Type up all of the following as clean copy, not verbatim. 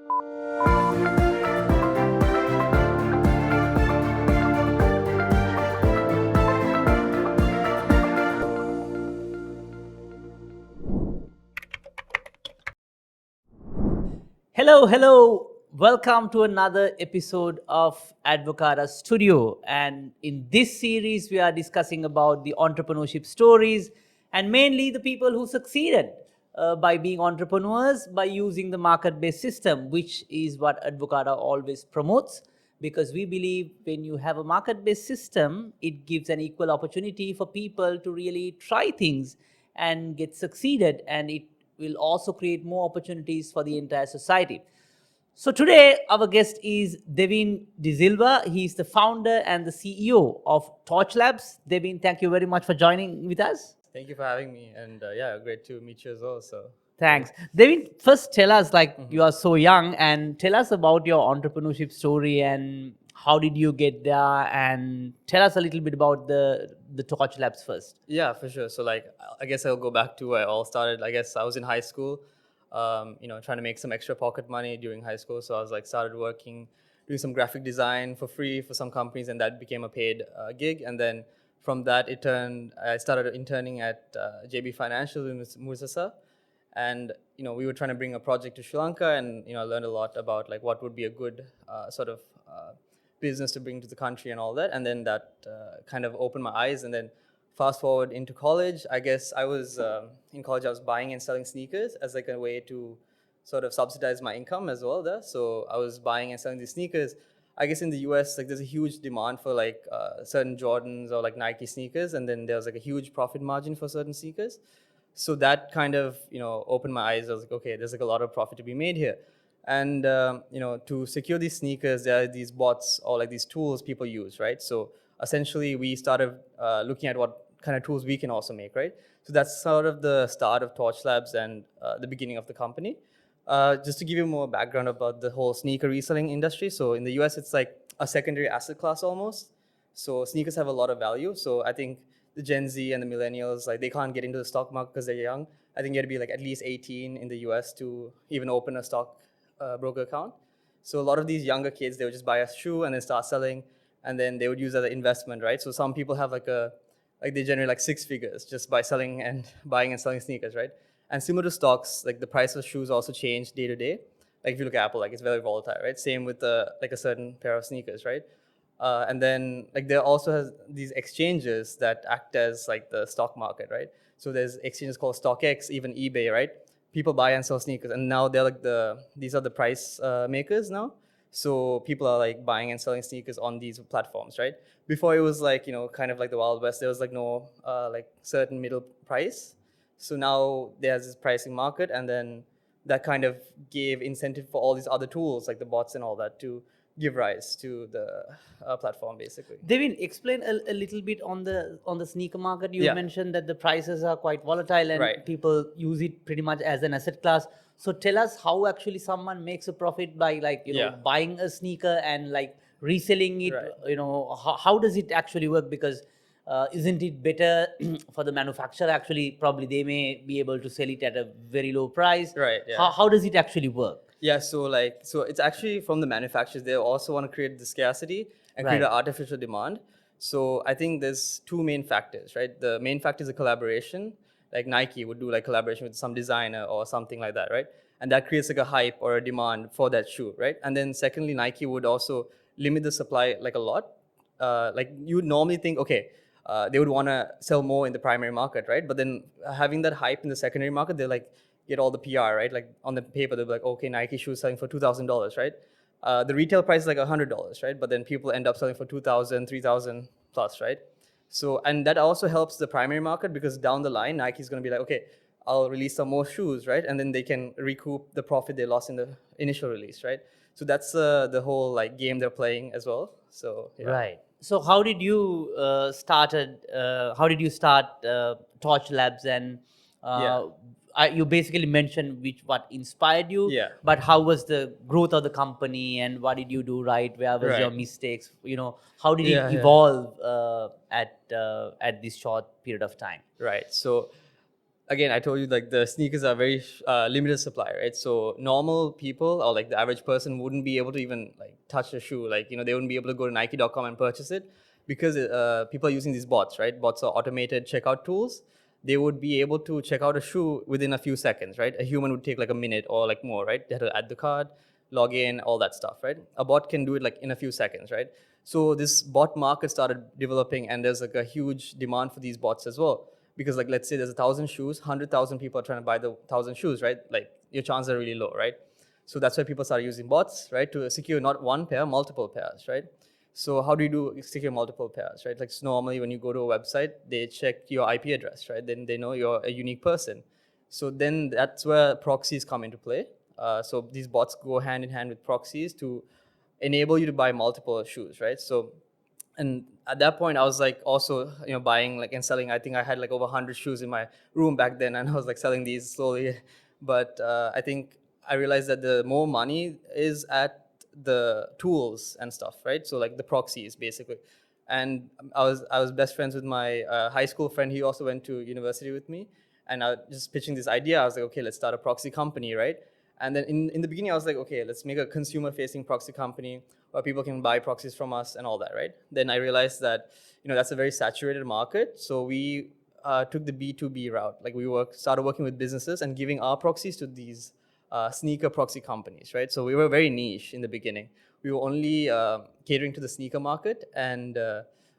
Hello, hello. Welcome to another episode of Advocata Studio. And in this series, we are discussing about the entrepreneurship stories and mainly the people who succeeded by being entrepreneurs by using the market based system, which is what Advocata always promotes. Because we believe when you have a market based system, it gives an equal opportunity for people to really try things and get succeeded, and it will also create more opportunities for the entire society. So today our guest is Devin De Silva. He's the founder and the CEO of Torch Labs. Devin, thank you very much for joining with us. Thank you for having me, and yeah, great to meet you as well. So, Thanks. Devin, first tell us, you are so young, and tell us about your entrepreneurship story and how did you get there, and tell us a little bit about the Torch Labs first. yeah, for sure. So, I guess I'll go back to where it all started. I guess I was in high school, trying to make some extra pocket money during high school. So I was started working, doing some graphic design for free for some companies, and that became a paid gig. And then from that, I started interning at JB Financial in Musasa. And we were trying to bring a project to Sri Lanka, and I learned a lot about what would be a good business to bring to the country and all that. And then that kind of opened my eyes. And then fast forward into college, I guess I was in college. I was buying and selling sneakers as a way to sort of subsidize my income as well there. So I was buying and selling these sneakers. I guess in the US, there's a huge demand for certain Jordans or Nike sneakers, and then there's a huge profit margin for certain sneakers. So that kind of opened my eyes. I was like, okay, there's a lot of profit to be made here. And to secure these sneakers, there are these bots or these tools people use, right? So essentially, we started looking at what kind of tools we can also make, right? So that's sort of the start of Torch Labs and the beginning of the company. Just to give you more background about the whole sneaker reselling industry. So in the US, it's like a secondary asset class almost. So sneakers have a lot of value. So I think the Gen Z and the millennials, they can't get into the stock market because they're young. I think you have to be at least 18 in the US to even open a stock broker account. So a lot of these younger kids, they would just buy a shoe and then start selling, and then they would use that as an investment, right? So some people have they generate six figures just by selling and buying and selling sneakers, right? And similar to stocks, the price of shoes also change day to day. If you look at Apple, it's very volatile, right? Same with a certain pair of sneakers, right? And then there also has these exchanges that act as the stock market, right? So there's exchanges called StockX, even eBay, right? People buy and sell sneakers, and now they're these are the price makers now. So people are buying and selling sneakers on these platforms, right? Before it was kind of like the Wild West. There was no certain middle price. So now there's this pricing market, and then that kind of gave incentive for all these other tools like the bots and all that to give rise to the platform basically. Devin, explain a little bit on the sneaker market. You Yeah. mentioned that the prices are quite volatile and Right. people use it pretty much as an asset class. So tell us how actually someone makes a profit by Yeah. buying a sneaker and reselling it. Right. How does it actually work? Because isn't it better for the manufacturer? Actually, probably they may be able to sell it at a very low price. Right, yeah. How does it actually work? Yeah, so it's actually from the manufacturers. They also want to create the scarcity and create Right. an artificial demand. So I think there's two main factors, right? The main factor is a collaboration. Like Nike would do collaboration with some designer or something like that, right? And that creates a hype or a demand for that shoe, right? And then secondly, Nike would also limit the supply a lot. You would normally think, okay, they would want to sell more in the primary market, right? But then having that hype in the secondary market, they're get all the PR, right? On the paper, they'll be okay, Nike shoes selling for $2,000, right? The retail price is $100, right? But then people end up selling for 2,000, 3,000 plus, right? So, and that also helps the primary market because down the line, Nike's going to be okay, I'll release some more shoes, right? And then they can recoup the profit they lost in the initial release, right? So that's the whole game they're playing as well. So yeah. Right. So how did you How did you start Torch Labs, and Yeah. you basically mentioned what inspired you. Yeah. But how was the growth of the company, and what did you do right? Where was your Right. mistakes? How did Yeah, it yeah. evolve at this short period of time? Right. So again, I told you like the sneakers are very limited supply, right? So normal people or like the average person wouldn't be able to even like touch a shoe. Like, they wouldn't be able to go to Nike.com and purchase it because people are using these bots, right? Bots are automated checkout tools. They would be able to check out a shoe within a few seconds, right? A human would take like a minute or like more, right? They had to add the card, log in, all that stuff, right? A bot can do it like in a few seconds, right? So this bot market started developing, and there's like a huge demand for these bots as well. Because like let's say there's 1,000 shoes, 100,000 people are trying to buy the 1,000 shoes, right? Like your chances are really low, right? So that's why people start using bots, right, to secure not one pair, multiple pairs, right? So how do you do secure multiple pairs, right? Like so normally when you go to a website, they check your IP address, right? Then they know you're a unique person. So then that's where proxies come into play. So these bots go hand in hand with proxies to enable you to buy multiple shoes, right? So and at that point I was like also buying like and selling. I think I had like over 100 shoes in my room back then, and I was like selling these slowly. But I think I realized that the more money is at the tools and stuff, right? So like the proxies basically. And I was best friends with my high school friend. He also went to university with me, and I was just pitching this idea. I was like, okay, let's start a proxy company, right? And then in the beginning, I was like, okay, let's make a consumer-facing proxy company where people can buy proxies from us and all that, right? Then I realized that that's a very saturated market, so we took the B2B route. Like we started working with businesses and giving our proxies to these sneaker proxy companies, right? So we were very niche in the beginning. We were only catering to the sneaker market, and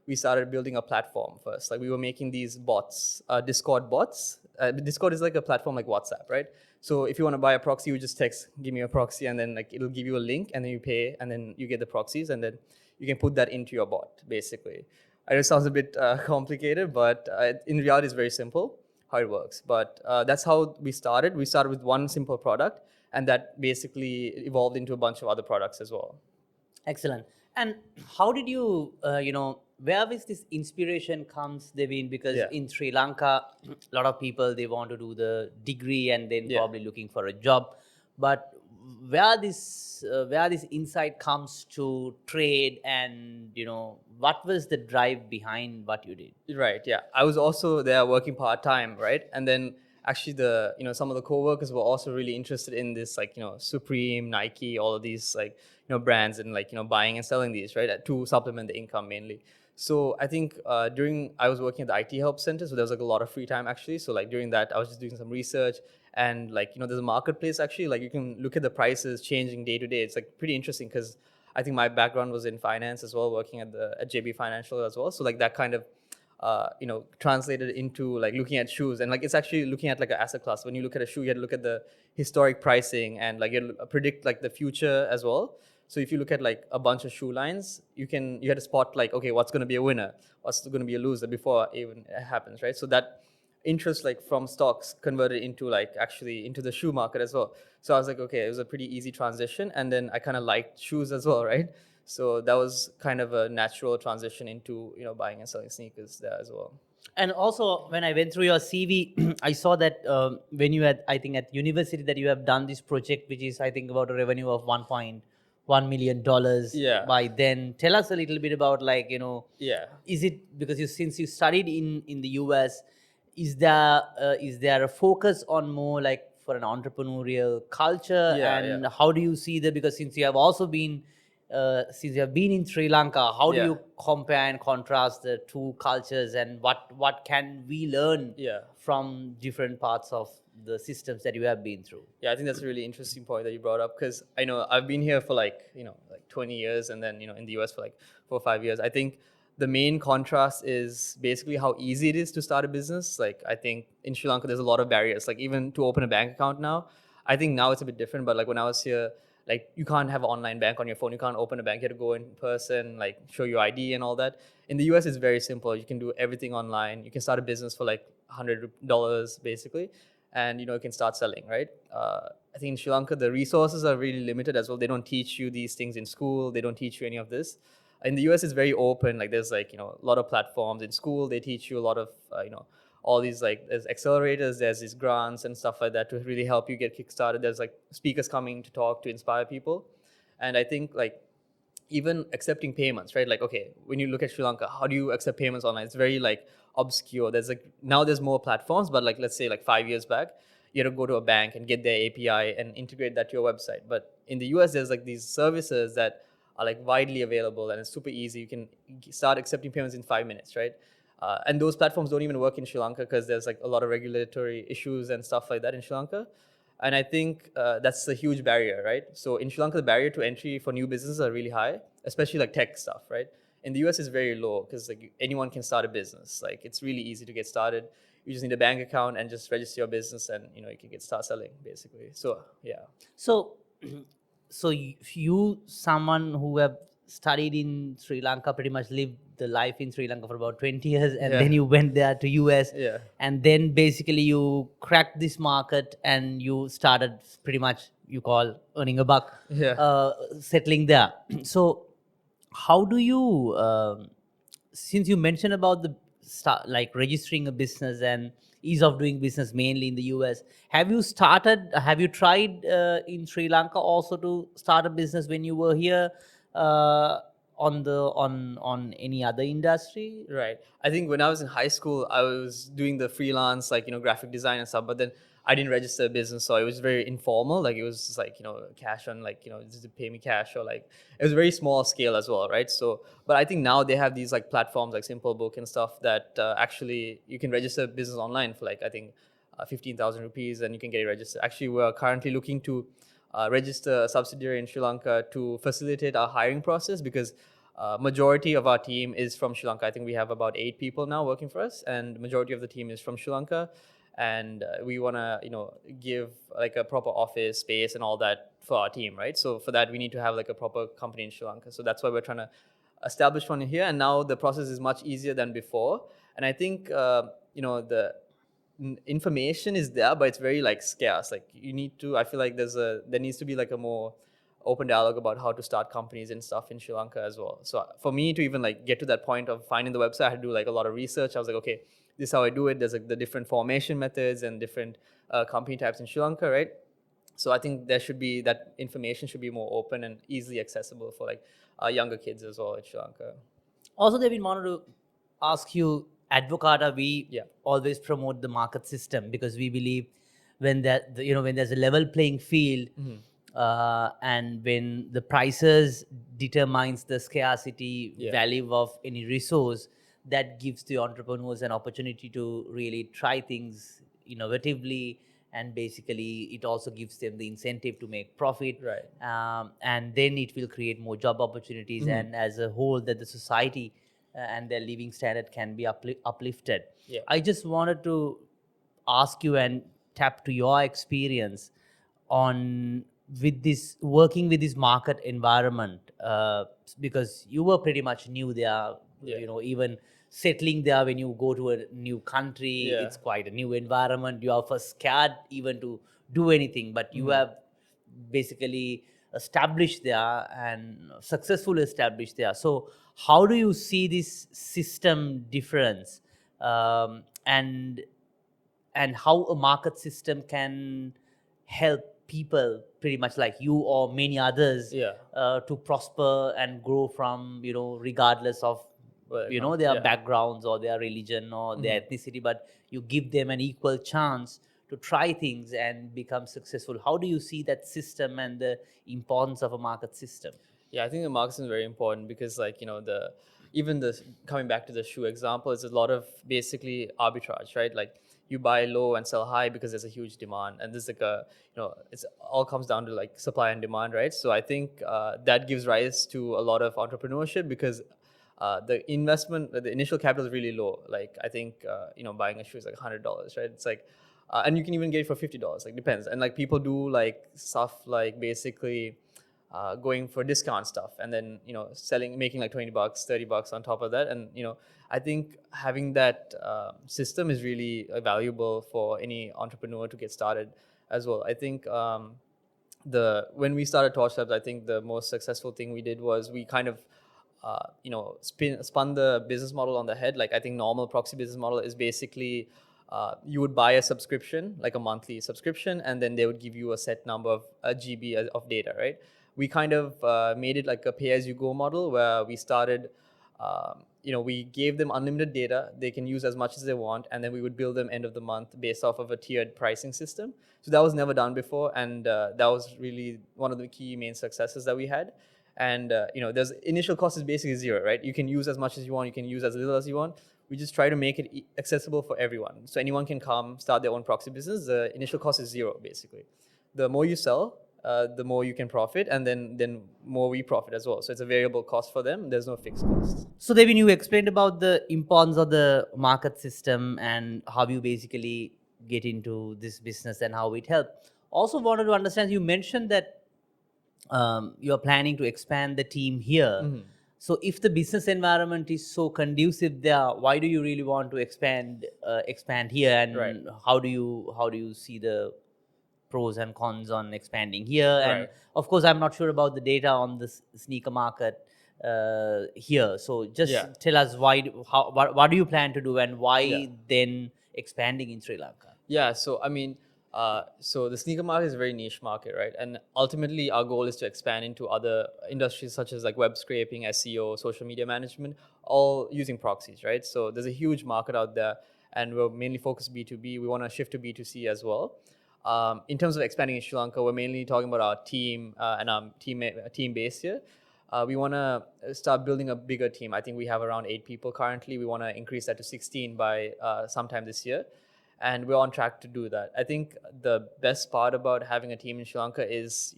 we started building a platform first. Like we were making these bots, Discord bots. Discord is like a platform like WhatsApp, right? So if you want to buy a proxy, you just text, give me a proxy, and then like it'll give you a link, and then you pay, and then you get the proxies, and then you can put that into your bot, basically. I know it sounds a bit complicated, but in reality, it's very simple how it works. But that's how we started. We started with one simple product, and that basically evolved into a bunch of other products as well. Excellent. And how did you, where was this inspiration comes, Devin? Because Yeah. in Sri Lanka, a lot of people, they want to do the degree and then Yeah. probably looking for a job. But where this insight comes to trade, and what was the drive behind what you did? Right. Yeah. I was also there working part time, right? And then actually the some of the coworkers were also really interested in this, like Supreme, Nike, all of these like brands, and like buying and selling these, right, to supplement the income mainly. So I think during I was working at the IT help center, so there was like a lot of free time actually. So like during that, I was just doing some research, and like there's a marketplace actually. Like you can look at the prices changing day to day. It's like pretty interesting because I think my background was in finance as well, working at JB Financial as well. So like that kind of translated into like looking at shoes, and like it's actually looking at like an asset class. When you look at a shoe, you have to look at the historic pricing, and like you predict like the future as well. So if you look at like a bunch of shoe lines, you had to spot like, okay, what's going to be a winner, what's going to be a loser before even it happens, right? So that interest like from stocks converted into like actually into the shoe market as well. So I was like, okay, it was a pretty easy transition, and then I kind of liked shoes as well, right? So that was kind of a natural transition into buying and selling sneakers there as well. And also, when I went through your CV, I saw that when you had, I think, at university, that you have done this project, which is, I think, about a revenue of $1.1 million Yeah. by then. Tell us a little bit about, like, Yeah. is it because since you studied in the US, is there a focus on more like for an entrepreneurial culture, Yeah. Yeah. and how do you see that? Because since you have been in Sri Lanka, how do Yeah. you compare and contrast the two cultures, and what can we learn Yeah. from different parts of the systems that you have been through? Yeah, I think that's a really interesting point that you brought up, because I know I've been here for like 20 years, and then in the US for like 4 or 5 years. I think the main contrast is basically how easy it is to start a business. Like I think in Sri Lanka there's a lot of barriers, like even to open a bank account now. I think now it's a bit different, but like when I was here, like you can't have an online bank on your phone, you can't open a bank, you have to go in person, like show your ID and all that. In the US it's very simple, you can do everything online, you can start a business for like $100 basically, and you can start selling, right? I think in Sri Lanka the resources are really limited as well. They don't teach you these things in school, they don't teach you any of this. In the US it's very open, like there's like a lot of platforms. In school they teach you a lot of all these, like there's accelerators, there's these grants and stuff like that to really help you get kickstarted. There's like speakers coming to talk to inspire people. And I think like even accepting payments, right? Like, okay, when you look at Sri Lanka, how do you accept payments online? It's very like obscure. There's like now there's more platforms, but like let's say like 5 years back, you had to go to a bank and get their API and integrate that to your website. But in the US, there's like these services that are like widely available and it's super easy. You can start accepting payments in 5 minutes, right? And those platforms don't even work in Sri Lanka because there's like a lot of regulatory issues and stuff like that in Sri Lanka. And I think that's a huge barrier, right? So in Sri Lanka, the barrier to entry for new businesses are really high, especially like tech stuff, right? In the US, it's very low because like anyone can start a business. Like it's really easy to get started. You just need a bank account and just register your business, and you can start selling basically. So yeah, So, so you, someone who have studied in Sri Lanka, pretty much lived the life in Sri Lanka for about 20 years, and Yeah. then you went there to US, Yeah. and then basically you cracked this market and you started pretty much, you call, earning a buck, Yeah. settling there. So, how do you, since you mentioned about the start, like registering a business and ease of doing business mainly in the US, have you tried in Sri Lanka also to start a business when you were here, uh, on any other industry? Right. I think when I was in high school, I was doing the freelance, like, graphic design and stuff, but then I didn't register a business. So it was very informal. Like, it was just like, cash on, like, just to pay me cash, or like, it was very small scale as well. Right. So, but I think now they have these like platforms like Simple Book and stuff that actually you can register a business online for like, I think, 15,000 rupees, and you can get it registered. Actually, we're currently looking to register a subsidiary in Sri Lanka to facilitate our hiring process, because majority of our team is from Sri Lanka. I think we have about 8 people now working for us, and majority of the team is from Sri Lanka. And we want to, give like a proper office space and all that for our team, right? So for that, we need to have like a proper company in Sri Lanka. So that's why we're trying to establish one here. And now the process is much easier than before. And I think, the information is there, but it's very like scarce. Like you need to, I feel like there needs to be like a more open dialogue about how to start companies and stuff in Sri Lanka as well. So for me to even like get to that point of finding the website, I had to do like a lot of research. I was like, okay, this is how I do it. There's like the different formation methods and different company types in Sri Lanka, right? So I think that information should be more open and easily accessible for like younger kids as well in Sri Lanka. Also, Devin, wanted to ask you, Advocata, we Yeah. always promote the market system because we believe when there's a level playing field, and when the prices determines the scarcity Yeah. value of any resource, that gives the entrepreneurs an opportunity to really try things innovatively, and basically it also gives them the incentive to make profit, Right. and then it will create more job opportunities, and as a whole that the society and their living standard can be uplifted. Yeah. I just wanted to ask you and tap to your experience on with this working with this market environment, because you were pretty much new there. Yeah. Even settling there when you go to a new country, Yeah. it's quite a new environment. You are first scared even to do anything, but you have basically established there and successfully established there. So how do you see this system difference, and how a market system can help people pretty much like you or many others, Yeah. to prosper and grow from, regardless of Where it comes- their yeah. backgrounds or their religion or their ethnicity, but you give them an equal chance to try things and become successful. How do you see that system and the importance of a market system? Yeah, I think the marketing is very important because, like, even the coming back to the shoe example, it's a lot of basically arbitrage, right? Like you buy low and sell high because there's a huge demand, and there's like it's all comes down to like supply and demand, right? So I think that gives rise to a lot of entrepreneurship because the initial capital is really low. Like I think buying a shoe is like $100, right? It's like, and you can even get it for $50. Like depends, and like people do like stuff like basically going for discount stuff, and then making like $20, $30 on top of that. And I think having that system is really valuable for any entrepreneur to get started as well. I think when we started Torch Labs, I think the most successful thing we did was we kind of spun the business model on the head. Like I think normal proxy business model is basically you would buy a subscription, like a monthly subscription, and then they would give you a set number of GB of data, right? we kind of made it like a pay-as-you-go model where we started. We gave them unlimited data. They can use as much as they want, and then we would bill them end of the month based off of a tiered pricing system. So that was never done before, and that was really one of the key main successes that we had. And there's initial cost is basically zero, right? You can use as much as you want, you can use as little as you want. We just try to make it accessible for everyone, so anyone can come start their own proxy business. The initial cost is zero, basically. The more you sell, the more you can profit, and then more we profit as well. So it's a variable cost for them. There's no fixed cost. So Devin, you explained about the importance of the market system and how you basically get into this business and how it helped. Also wanted to understand, you mentioned that you're planning to expand the team here. Mm-hmm. So if the business environment is so conducive there, why do you really want to expand here? And Right. how do you see the pros and cons on expanding here? And Right. of course, I'm not sure about the data on the sneaker market here. So just Yeah. tell us what do you plan to do, and why Yeah. then expanding in Sri Lanka? Yeah, so I mean, so the sneaker market is a very niche market, right? And ultimately, our goal is to expand into other industries such as like web scraping, SEO, social media management, all using proxies, right? So there's a huge market out there, and we're mainly focused B2B. We want to shift to B2C as well. In terms of expanding in Sri Lanka, we're mainly talking about our team and our team base here. We want to start building a bigger team. I think we have around 8 people currently. We want to increase that to 16 by sometime this year, and we're on track to do that. I think the best part about having a team in Sri Lanka is,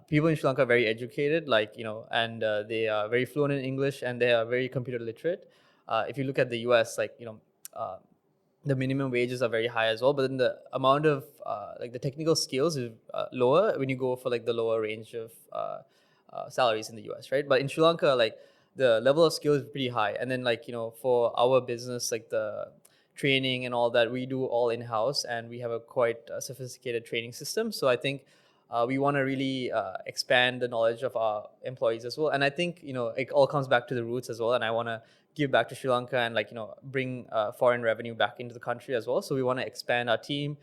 people in Sri Lanka are very educated, and they are very fluent in English, and they are very computer literate. If you look at the US, the minimum wages are very high as well, but then the amount of the technical skills is lower when you go for like the lower range of salaries in the US, right? But in Sri Lanka, like the level of skill is pretty high, and then for our business, like the training and all that, we do all in house, and we have a quite sophisticated training system. So I think we want to really expand the knowledge of our employees as well. And I think it all comes back to the roots as well. And I want to give back to Sri Lanka and bring foreign revenue back into the country as well. So we want to expand our team,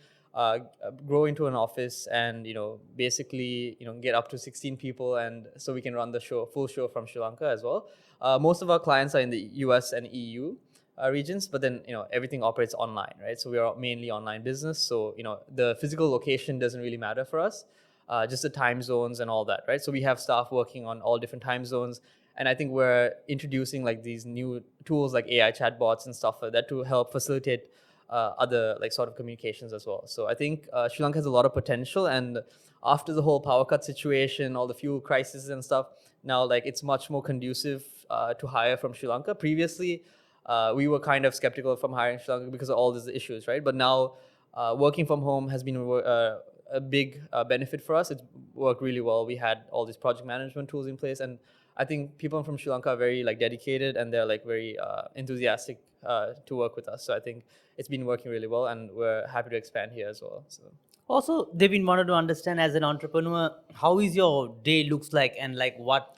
grow into an office, and basically get up to 16 people, and so we can run the full show from Sri Lanka as well. Most of our clients are in the US and EU regions, but then everything operates online, right? So we are mainly online business. So the physical location doesn't really matter for us, just the time zones and all that, right? So we have staff working on all different time zones, and I think we're introducing like these new tools like AI chatbots and stuff like that to help facilitate other sort of communications as well. So I think Sri Lanka has a lot of potential, and after the whole power cut situation, all the fuel crisis and stuff, now it's much more conducive to hire from Sri Lanka. Previously, we were kind of skeptical from hiring Sri Lanka because of all these issues, right? But now working from home has been a big benefit for us. It's worked really well. We had all these project management tools in place, and I think people from Sri Lanka are very dedicated, and they're very enthusiastic to work with us. So I think it's been working really well, and we're happy to expand here as well. So. Also, Devin, wanted to understand, as an entrepreneur, how is your day looks like, and what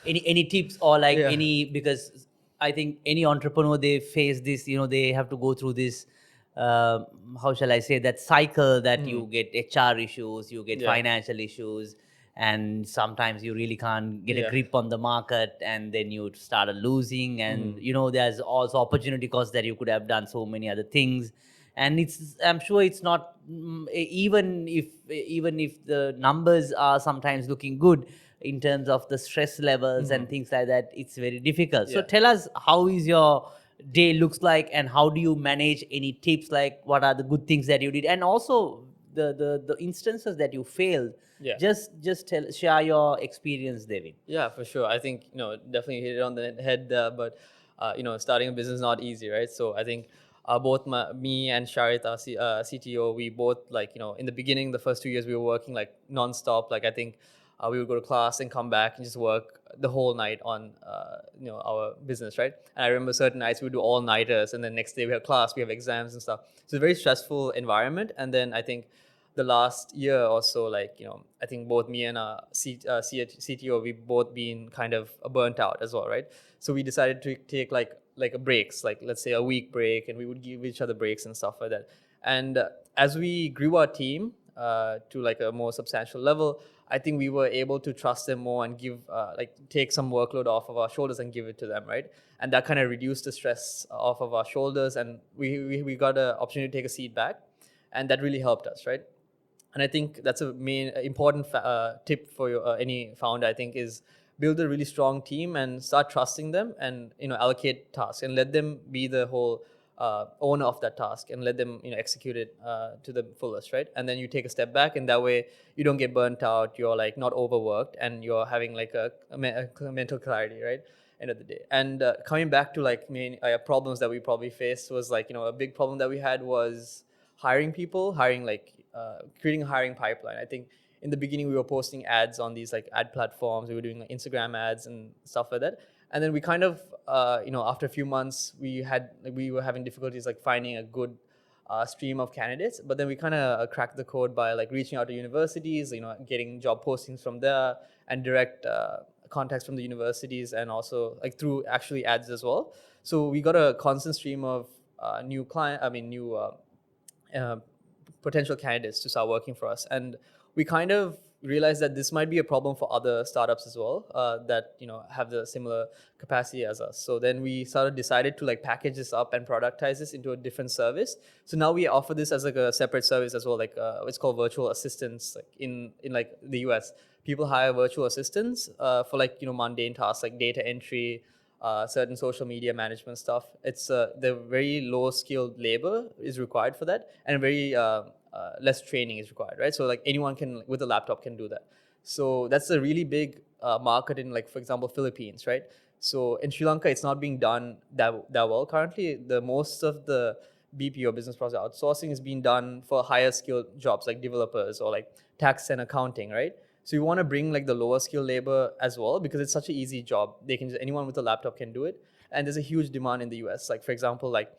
any tips or Yeah. any, because I think any entrepreneur, they face this, they have to go through this, how shall I say, that cycle that you get HR issues, you get Yeah. financial issues, and sometimes you really can't get a Yeah. grip on the market, and then you start losing, and there's also opportunity cost that you could have done so many other things. And I'm sure it's not, even if the numbers are sometimes looking good in terms of the stress levels and things like that, it's very difficult. So Yeah. tell us, how is your day looks like, and how do you manage? Any tips, like what are the good things that you did, and also the instances that you failed? Yeah. Just share your experience, Devin. Yeah, for sure. I think definitely hit it on the head, but starting a business is not easy, right? So I think both me and Sharit, our CTO, we both in the beginning, the first 2 years, we were working nonstop. I think we would go to class and come back and just work the whole night on our business, right? And I remember certain nights we would do all nighters, and then next day we have class, we have exams and stuff. So it's a very stressful environment. And then I think the last year or so, I think both me and our CTO, we've both been kind of burnt out as well, right? So we decided to take a breaks, let's say a week break, and we would give each other breaks and stuff like that. And as we grew our team to a more substantial level, I think we were able to trust them more and give take some workload off of our shoulders and give it to them, right? And that kind of reduced the stress off of our shoulders, and we got an opportunity to take a seat back, and that really helped us, right? And I think that's a main important tip for any founder. I think is build a really strong team and start trusting them, and allocate tasks and let them be the whole owner of that task, and let them execute it to the fullest, right? And then you take a step back, and that way you don't get burnt out, you're like not overworked, and you're having like a mental clarity, right? End of the day. And coming back to like main problems that we probably faced was like a big problem that we had was hiring people, hiring like creating a hiring pipeline. I think in the beginning we were posting ads on these like ad platforms. We were doing like Instagram ads and stuff like that. And then we kind of, after a few months, we were having difficulties like finding a good stream of candidates. But then we kind of cracked the code by like reaching out to universities, getting job postings from there, and direct contacts from the universities, and also like through actually ads as well. So we got a constant stream of new uh, potential candidates to start working for us. And we kind of realized that this might be a problem for other startups as well, that have the similar capacity as us. So then we sort of decided to like package this up and productize this into a different service. So now we offer this as like a separate service as well, like it's called virtual assistants. Like in like the US, people hire virtual assistants for like mundane tasks like data entry, certain social media management stuff. It's the very low skilled labor is required for that, and very less training is required, right? So like anyone can with a laptop can do that. So that's a really big market in, like, for example, Philippines, right? So in Sri Lanka, it's not being done that well currently. The most of the BPO, business process outsourcing, is being done for higher skilled jobs like developers or like tax and accounting, right? So you want to bring like the lower skill labor as well, because it's such an easy job. Anyone with a laptop can do it, and there's a huge demand in the US. Like, for example, like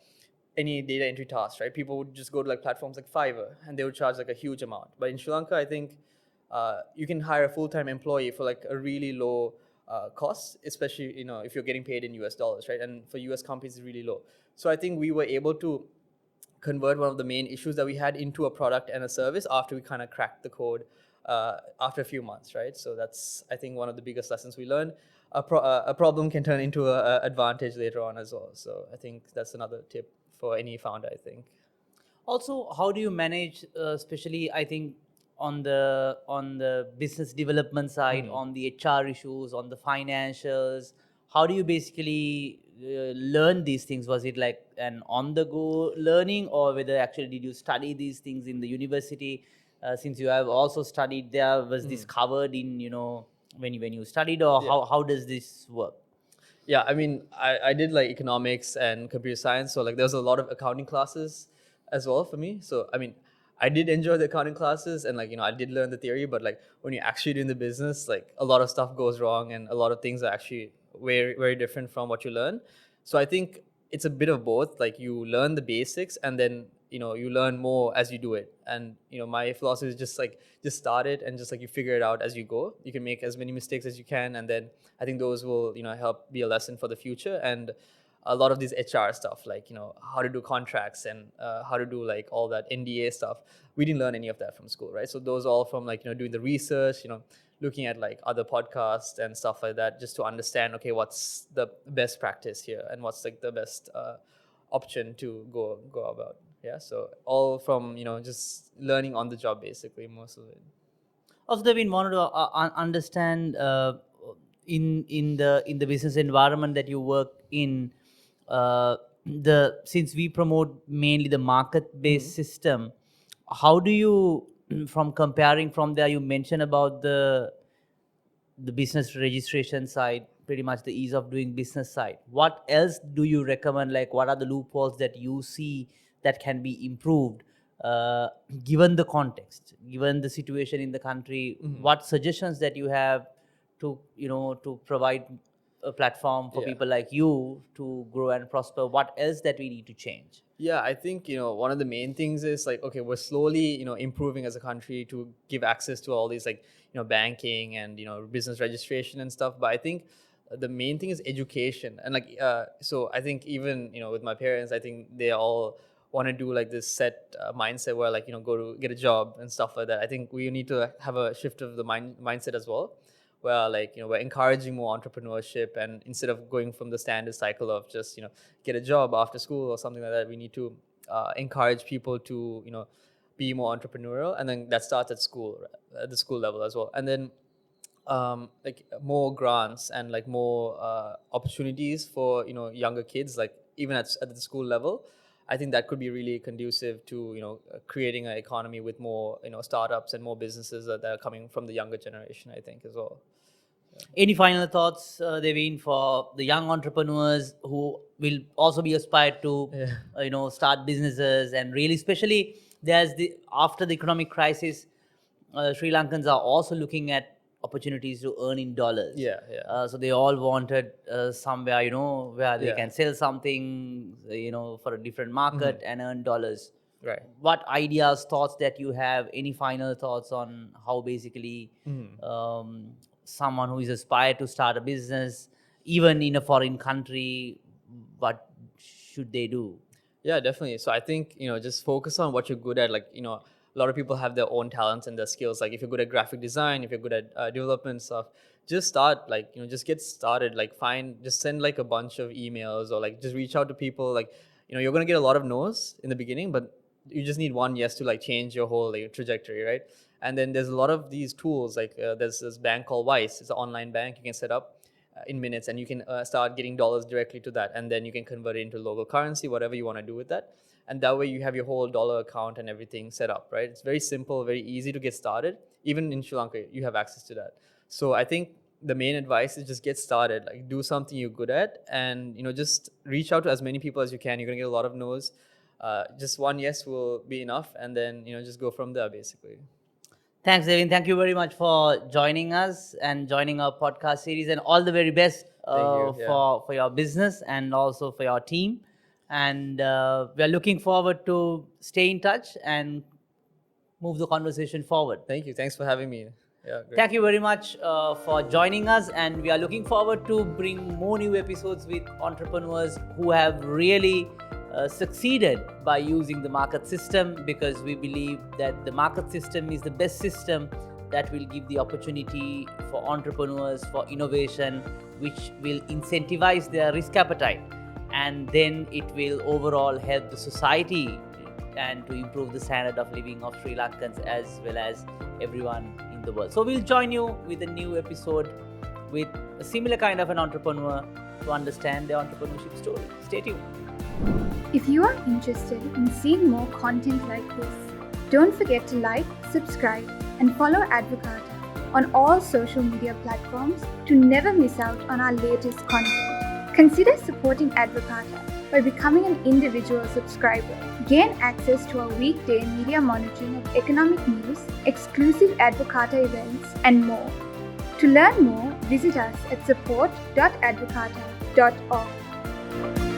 any data entry task, right? People would just go to like platforms like Fiverr, and they would charge like a huge amount. But in Sri Lanka, I think you can hire a full-time employee for like a really low cost, especially if you're getting paid in US dollars, right? And for US companies, it's really low. So I think we were able to convert one of the main issues that we had into a product and a service after we kind of cracked the code after a few months, right? So that's, I think, one of the biggest lessons we learned. A problem can turn into an advantage later on as well. So I think that's another tip for any founder, I think. Also, how do you manage, especially I think on the business development side, on the HR issues, on the financials? How do you basically learn these things? Was it like an on-the-go learning, or whether actually did you study these things in the university? Since you have also studied there, was this covered in when you studied, or Yeah. how does this work? Yeah, I mean, I did like economics and computer science, so like there's a lot of accounting classes as well for me. So I mean, I did enjoy the accounting classes, and like I did learn the theory, but like when you're actually doing the business, like a lot of stuff goes wrong, and a lot of things are actually very very different from what you learn. So I think it's a bit of both. Like you learn the basics, and then you learn more as you do it. And my philosophy is just start it, and just like you figure it out as you go. You can make as many mistakes as you can, and then I think those will help be a lesson for the future. And a lot of these HR stuff, like how to do contracts, and how to do like all that NDA stuff, we didn't learn any of that from school, right? So those all from like doing the research, looking at like other podcasts and stuff like that, just to understand, okay, what's the best practice here, and what's like the best option to go about. Yeah, so all from just learning on the job, basically, most of it. Also, Devin, wanted to understand, in the business environment that you work in, the since we promote mainly the market based system, how do you from comparing from there, you mentioned about the business registration side, pretty much the ease of doing business side. What else do you recommend? Like, what are the loopholes that you see that can be improved, uh, given the context, given the situation in the country? What suggestions that you have to provide a platform for Yeah. people like you to grow and prosper? What else that we need to change? Yeah, I think one of the main things is like, okay, we're slowly improving as a country to give access to all these like banking and business registration and stuff. But I think the main thing is education. And like so I think even with my parents, I think they all want to do like this set mindset where like, go to get a job and stuff like that. I think we need to have a shift of the mindset as well, where like, we're encouraging more entrepreneurship, and instead of going from the standard cycle of just, get a job after school or something like that, we need to encourage people to, be more entrepreneurial. And then that starts at school, at the school level as well. And then like more grants and like more opportunities for younger kids, like even at the school level. I think that could be really conducive to creating an economy with more startups and more businesses that are coming from the younger generation, I think, as well. Any final thoughts, Devin, for the young entrepreneurs who will also be aspired to, start businesses, and really, especially after the economic crisis, Sri Lankans are also looking at opportunities to earn in dollars. So they all wanted somewhere, where they can sell something, for a different market and earn dollars. Right. What ideas, thoughts that you have? Any final thoughts on how basically someone who is aspired to start a business, even in a foreign country, what should they do? Yeah, definitely. So I think, just focus on what you're good at. Like, a lot of people have their own talents and their skills. Like if you're good at graphic design, if you're good at development stuff, just start, like, just get started. Like just send like a bunch of emails, or like just reach out to people. Like, you're going to get a lot of no's in the beginning, but you just need one yes to like change your whole like trajectory, right? And then there's a lot of these tools, like there's this bank called Wise. It's an online bank you can set up in minutes, and you can start getting dollars directly to that, and then you can convert it into local currency, whatever you want to do with that. And that way you have your whole dollar account and everything set up, right? It's very simple, very easy to get started. Even in Sri Lanka, you have access to that. So I think the main advice is just get started, like do something you're good at, and just reach out to as many people as you can. You're gonna get a lot of no's. Just one yes will be enough, and then just go from there, basically. Thanks, Devin. Thank you very much for joining us and joining our podcast series, and all the very best for your business and also for your team. And we are looking forward to stay in touch and move the conversation forward. Thank you. Thanks for having me. Yeah, great. Thank you very much for joining us, and we are looking forward to bring more new episodes with entrepreneurs who have really succeeded by using the market system, because we believe that the market system is the best system that will give the opportunity for entrepreneurs for innovation, which will incentivize their risk appetite, and then it will overall help the society and to improve the standard of living of Sri Lankans as well as everyone in the world. So we'll join you with a new episode with a similar kind of an entrepreneur to understand their entrepreneurship story. Stay tuned. If you are interested in seeing more content like this, don't forget to like, subscribe, and follow Advocata on all social media platforms to never miss out on our latest content. Consider supporting Advocata by becoming an individual subscriber. Gain access to our weekday media monitoring of economic news, exclusive Advocata events, and more. To learn more, visit us at support.advocata.org.